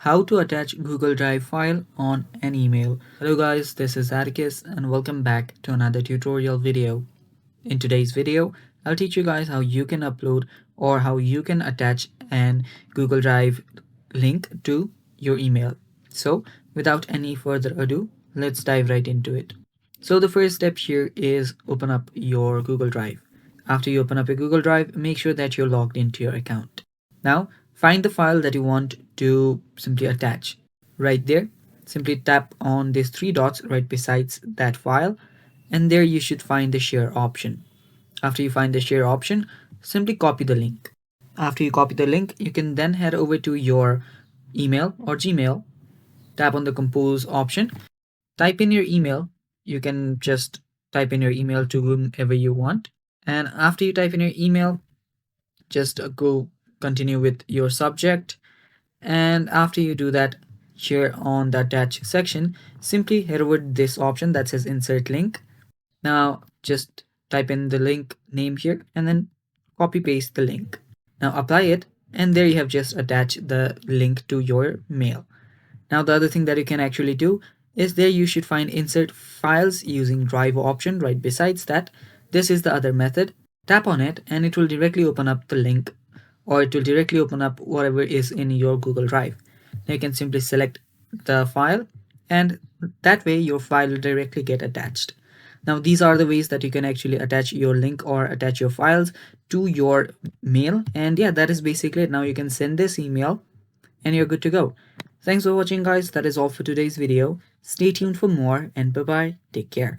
How to attach Google Drive file on an email. Hello guys, this is Atticus and welcome back to another tutorial video. In today's video, I'll teach you guys how you can upload or how you can attach an Google Drive link to your email. So without any further ado, let's dive right into it. So the first step here is open up your Google Drive. After you open up your Google Drive, make sure that you're logged into your account. Now, find the file that you want to simply attach. Right there, simply tap on these three dots right besides that file, and there you should find the share option. After you find the share option, simply copy the link. After you copy the link, you can then head over to your email or Gmail, tap on the compose option, type in your email. You can just type in your email to whomever you want. And after you type in your email, just go continue with your subject. And after you do that, here on the attach section, simply head over this option that says insert link. Now just type in the link name here and then copy paste the link. Now apply it, and there you have just attached the link to your mail. Now the other thing that you can actually do is there you should find insert files using drive option right besides that. This is the other method. Tap on it and it will directly open up the link, or it will directly open up whatever is in your Google Drive. Now you can simply select the file, and that way your file will directly get attached. Now these are the ways that you can actually attach your link or attach your files to your mail. And yeah, that is basically it. Now you can send this email and you're good to go. Thanks for watching guys. That is all for today's video. Stay tuned for more, and bye bye. Take care.